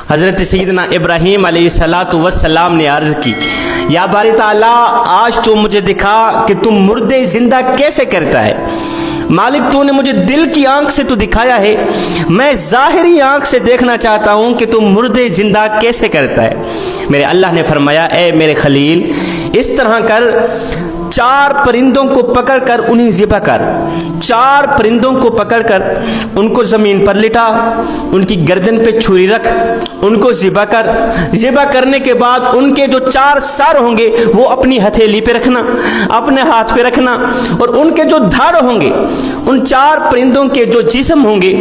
حضرت سیدنا ابراہیم علیہ السلام نے عرض کی، یا باری تعالیٰ آج تو مجھے دکھا کہ تم مردے زندہ کیسے کرتا ہے۔ مالک تو نے مجھے دل کی آنکھ سے تو دکھایا ہے، میں ظاہری آنکھ سے دیکھنا چاہتا ہوں کہ تم مردے زندہ کیسے کرتا ہے۔ میرے اللہ نے فرمایا، اے میرے خلیل اس طرح کر، 4 پرندوں کو پکڑ کر انہیں ذبح کر، 4 پرندوں کو پکڑ کر ان کو زمین پر لٹا، ان کی گردن پہ چھری رکھ، ان کو ذبح کر، ذبح کرنے کے بعد ان کے جو 4 سر ہوں گے وہ اپنی ہتھیلی پہ رکھنا، اپنے ہاتھ پہ رکھنا، اور ان کے جو دھڑ ہوں گے، ان 4 پرندوں کے جو جسم ہوں گے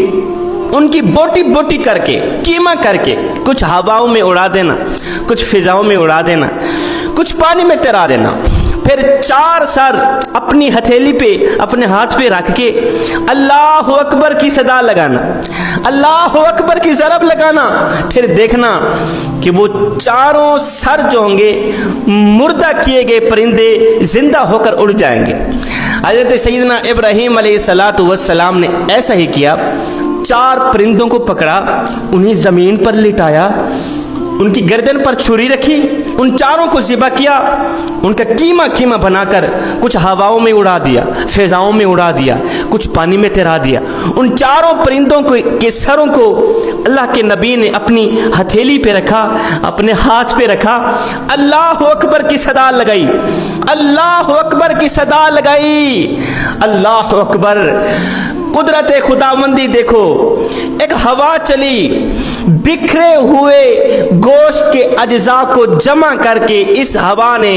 ان کی بوٹی بوٹی کر کے، کیما کر کے کچھ ہواؤں میں اڑا دینا، کچھ فضاؤں میں اڑا دینا، کچھ پانی میں تیرا دینا۔ پھر 4 سر اپنی ہتھیلی پہ، اپنے ہاتھ پہ رکھ کے اللہ اکبر کی صدا لگانا، اللہ اکبر کی ضرب لگانا۔ پھر دیکھنا کہ وہ 4 سر جو ہوں گے مردہ کیے گئے پرندے زندہ ہو کر اڑ جائیں گے۔ حضرت سیدنا ابراہیم علیہ السلام نے ایسا ہی کیا، 4 پرندوں کو پکڑا، انہیں زمین پر لٹایا، ان کی گردن پر چھری رکھی، ان 4 کو ذبح کیا، ان کا کیما بنا کر کچھ ہواؤں میں اڑا دیا، فضاؤں میں اڑا دیا، کچھ پانی میں تیرا دیا۔ ان 4 پرندوں کے سروں کو اللہ کے نبی نے اپنی ہتھیلی پہ رکھا، اپنے ہاتھ پہ رکھا، اللہ اکبر کی صدا لگائی، اللہ اکبر کی صدا لگائی، اللہ اکبر۔ قدرت خداوندی دیکھو، ایک ہوا چلی، بکھرے ہوئے گوشت کے اجزاء کو جمع کر کے اس ہوا نے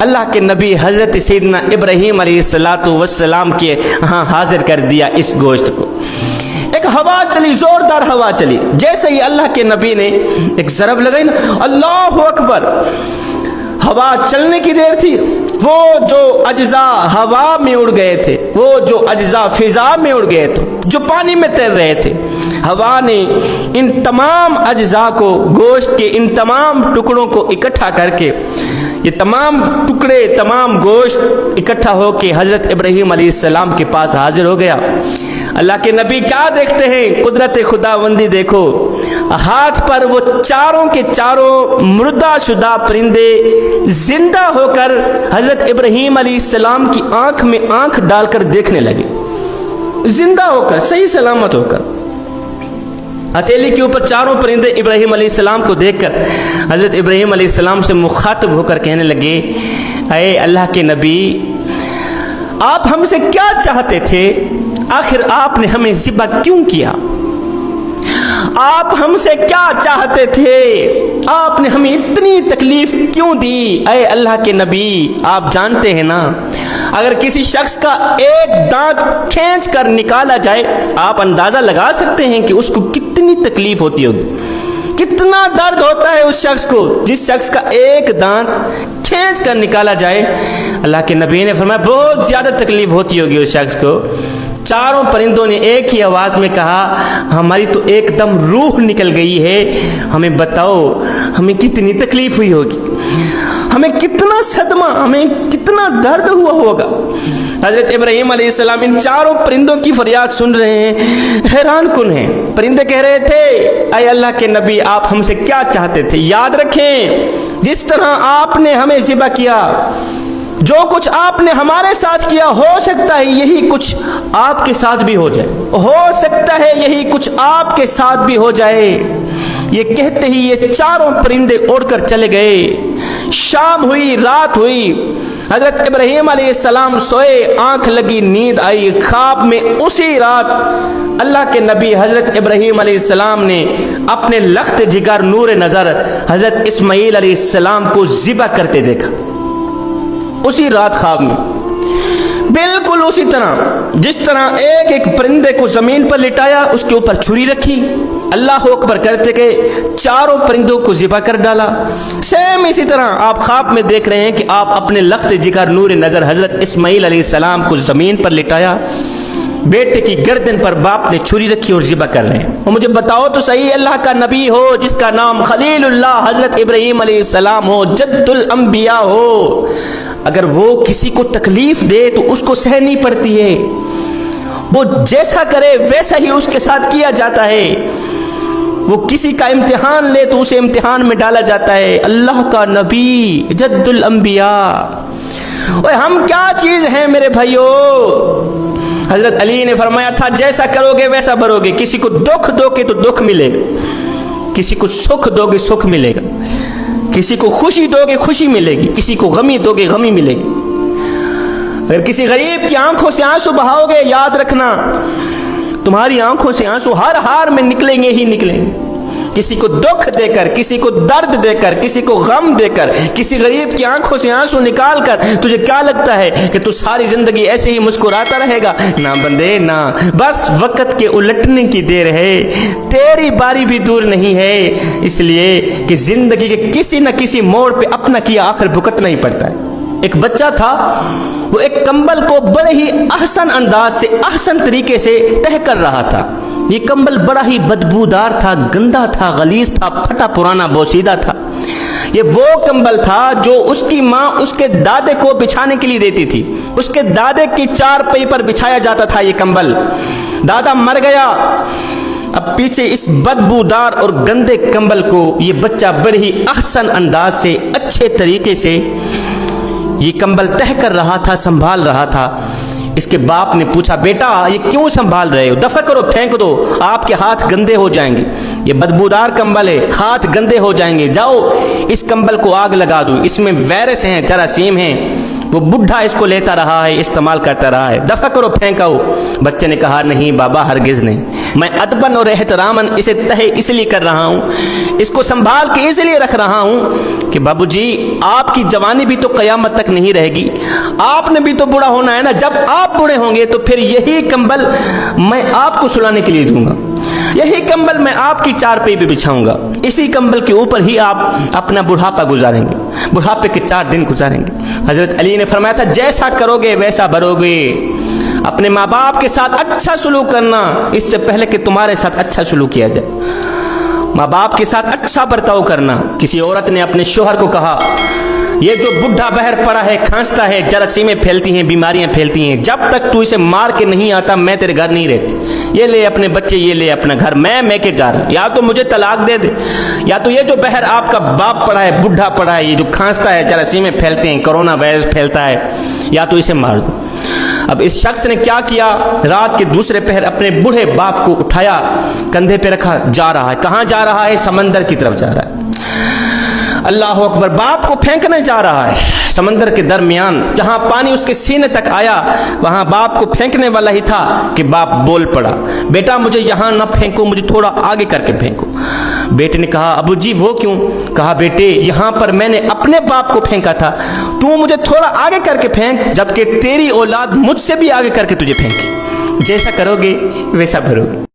اللہ کے نبی حضرت سیدنا ابراہیم علیہ السلام کے ہاں حاضر کر دیا اس گوشت کو۔ ایک ہوا چلی، زوردار ہوا چلی، جیسے ہی اللہ کے نبی نے ایک ضرب لگائی نا، اللہ اکبر، ہوا چلنے کی دیر تھی، وہ جو اجزاء ہوا میں اڑ گئے تھے، وہ جو اجزاء فضا میں اڑ گئے تھے، جو پانی میں تیر رہے تھے، ہوا نے ان تمام اجزاء کو، گوشت کے ان تمام ٹکڑوں کو اکٹھا کر کے، یہ تمام ٹکڑے، تمام گوشت اکٹھا ہو کے حضرت ابراہیم علیہ السلام کے پاس حاضر ہو گیا۔ اللہ کے نبی کیا دیکھتے ہیں؟ قدرت خداوندی دیکھو، ہاتھ پر وہ 4 کے 4 مردہ شدہ پرندے زندہ ہو کر حضرت ابراہیم علیہ السلام کی آنکھ میں آنکھ ڈال کر دیکھنے لگے، زندہ ہو کر، صحیح سلامت ہو کر۔ ہتھیلی کے اوپر 4 پرندے ابراہیم علیہ السلام کو دیکھ کر حضرت ابراہیم علیہ السلام سے مخاطب ہو کر کہنے لگے، اے اللہ کے نبی، آپ ہم سے کیا چاہتے تھے؟ آخر آپ نے ہمیں ذبح کیوں کیا؟ آپ ہم سے کیا چاہتے تھے؟ آپ نے ہمیں اتنی تکلیف کیوں دی؟ اے اللہ کے نبی، آپ جانتے ہیں نا، اگر کسی شخص کا ایک دانت کھینچ کر نکالا جائے، آپ اندازہ لگا سکتے ہیں کہ اس کو کتنی تکلیف ہوتی ہوگی، کتنا درد ہوتا ہے اس شخص کو، جس شخص کا ایک دانت کھینچ کر نکالا جائے۔ اللہ کے نبی نے فرمایا بہت زیادہ تکلیف ہوتی ہوگی اس شخص کو۔ 4 پرندوں نے ایک ہی آواز میں کہا، ہماری تو ایک دم روح نکل گئی ہے، ہمیں بتاؤ ہمیں کتنی تکلیف ہوئی ہوگی، ہمیں کتنا صدمہ، ہمیں کتنا درد ہوا ہوگا۔ حضرت ابراہیم علیہ السلام ان 4 پرندوں کی فریاد سن رہے ہیں، حیران کن ہیں۔ پرندے کہہ رہے تھے، اے اللہ کے نبی، آپ ہم سے کیا چاہتے تھے؟ یاد رکھیں، جس طرح آپ نے ہمیں ذبح کیا، جو کچھ آپ نے ہمارے ساتھ کیا، ہو سکتا ہے یہی کچھ آپ کے ساتھ بھی ہو جائے، ہو سکتا ہے یہی کچھ آپ کے ساتھ بھی ہو جائے۔ یہ کہتے ہی یہ 4 پرندے اڑ کر چلے گئے۔ شام ہوئی، رات ہوئی، حضرت ابراہیم علیہ السلام سوئے، آنکھ لگی، نیند آئی۔ خواب میں اسی رات اللہ کے نبی حضرت ابراہیم علیہ السلام نے اپنے لخت جگر نور نظر حضرت اسماعیل علیہ السلام کو ذبح کرتے دیکھا، اسی رات خواب میں، بالکل اسی طرح جس طرح ایک ایک پرندے کو زمین پر لٹایا، اس کے اوپر چھری رکھی، اللہ اکبر کرتے گئے، 4 پرندوں کو ذبح کر ڈالا۔ سیم اسی طرح آپ خواب میں دیکھ رہے ہیں کہ آپ اپنے لخت جگر نور نظر حضرت اسماعیل علیہ السلام کو زمین پر لٹایا، بیٹے کی گردن پر باپ نے چھری رکھی اور ذبح کر رہے ہیں۔ اور مجھے بتاؤ تو صحیح، اللہ کا نبی ہو جس کا نام خلیل اللہ حضرت ابراہیم علیہ السلام ہو، جد الانبیاء ہو، اگر وہ کسی کو تکلیف دے تو اس کو سہنی پڑتی ہے، وہ جیسا کرے ویسا ہی اس کے ساتھ کیا جاتا ہے۔ وہ کسی کا لے تو اسے امتحان میں ڈالا جاتا ہے. اللہ کا نبی جد الانبیاء. اور ہم کیا چیز ہیں میرے بھائیو؟ حضرت علی نے فرمایا تھا جیسا کرو گے ویسا بھرو گے. کسی کو دکھ دو گے تو دکھ ملے گا, کسی کو سکھ دو گے سکھ ملے گا, کسی کو خوشی دو گے خوشی ملے گی, کسی کو غمی دو گے غمی ملے گی. اگر کسی غریب کی آنکھوں سے آنسو بہاؤ گے, یاد رکھنا تمہاری آنکھوں سے آنسو ہر حال میں نکلیں گے ہی نکلیں گے. کسی کو دکھ دے کر, کسی کو درد دے کر, کسی کو غم دے کر, کسی غریب کی آنکھوں سے آنسو نکال کر تجھے کیا لگتا ہے کہ تو ساری زندگی ایسے ہی مسکراتا رہے گا؟ نہ بندے نہ, بس وقت کے الٹنے کی دیر ہے, تیری باری بھی دور نہیں ہے. اس لیے کہ زندگی کے کسی نہ کسی موڑ پہ اپنا کیا آخر بھگتنا ہی پڑتا ہے. ایک بچہ تھا, وہ ایک کمبل کو بڑے ہی احسن انداز سے, احسن طریقے سے تہہ کر رہا تھا. یہ کمبل بڑا ہی بدبودار تھا, گندا تھا, غلیظ تھا, پھٹا پرانا بوسیدہ تھا. یہ وہ کمبل تھا جو اس کی ماں اس کے دادے کو بچھانے کے لیے دیتی تھی. اس کے دادے کی چارپائی پر بچھایا جاتا تھا یہ کمبل. دادا مر گیا, اب پیچھے اس بدبودار اور گندے کمبل کو یہ بچہ بڑے ہی احسن انداز سے, اچھے طریقے سے یہ کمبل تہہ کر رہا تھا, سنبھال رہا تھا. اس کے باپ نے پوچھا بیٹا یہ کیوں سنبھال رہے ہو؟ دفع کرو, پھینک دو, آپ کے ہاتھ گندے ہو جائیں گے. یہ بدبودار کمبل ہے, ہاتھ گندے ہو جائیں گے. جاؤ اس کمبل کو آگ لگا دو, اس میں وائرس ہیں, جراثیم ہیں. وہ بڈھا اس کو لیتا رہا ہے, استعمال کرتا رہا ہے. دفع کرو, پھینکاؤ. بچے نے کہا نہیں بابا ہرگز نہیں, میں ادباً اور احتراماً اسے تہے اس لیے کر رہا ہوں, اس کو سنبھال کے اس لیے رکھ رہا ہوں کہ بابو جی آپ کی جوانی بھی تو قیامت تک نہیں رہے گی, آپ نے بھی تو بوڑھا ہونا ہے نا. جب آپ بوڑھے ہوں گے تو پھر یہی کمبل میں آپ کو سلانے کے لیے دوں گا, یہی کمبل میں آپ کی چارپائی پہ بچھاؤں گا, اسی کمبل کے اوپر ہی آپ اپنا بڑھاپا گزاریں گے, بڑھاپے کے 4 دن گزاریں گے. حضرت علی نے فرمایا تھا جیسا کرو گے ویسا بھرو گے. اپنے ماں باپ کے ساتھ اچھا سلوک کرنا اس سے پہلے کہ تمہارے ساتھ اچھا سلوک کیا جائے. ماں باپ کے ساتھ اچھا برتاؤ کرنا. کسی عورت نے اپنے شوہر کو کہا یہ جو بڈھا بہر پڑا ہے, کھانستا ہے, جراثیمیں پھیلتی ہیں, بیماریاں پھیلتی ہیں, جب تک تو اسے مار کے نہیں آتا میں تیرے گھر نہیں رہتی. یہ لے اپنے بچے, یہ لے اپنا گھر, میں کے گھر, یا تو مجھے طلاق دے دے, یا تو یہ جو بہر آپ کا باپ پڑا ہے, بڈھا پڑا ہے, یہ جو کھانستا ہے, جراثیمیں پھیلتے ہیں, کرونا وائرس پھیلتا ہے, یا تو اسے مار دو. اب اس شخص نے کیا کیا, رات کے دوسرے پہر اپنے بوڑھے باپ کو اٹھایا, کندھے پہ رکھا, جا رہا ہے. کہاں جا رہا ہے؟ سمندر کی طرف جا رہا ہے. اللہ اکبر, باپ کو پھینکنے جا رہا ہے. سمندر کے درمیان جہاں پانی اس کے سینے تک آیا وہاں باپ کو پھینکنے والا ہی تھا کہ باپ بول پڑا بیٹا مجھے یہاں نہ پھینکو, مجھے تھوڑا آگے کر کے پھینکو. بیٹے نے کہا ابو جی وہ کیوں؟ کہا بیٹے یہاں پر میں نے اپنے باپ کو پھینکا تھا, تو مجھے تھوڑا آگے کر کے پھینک, جبکہ تیری اولاد مجھ سے بھی آگے کر کے تجھے پھینکی. جیسا کرو گے ویسا بھرو گے.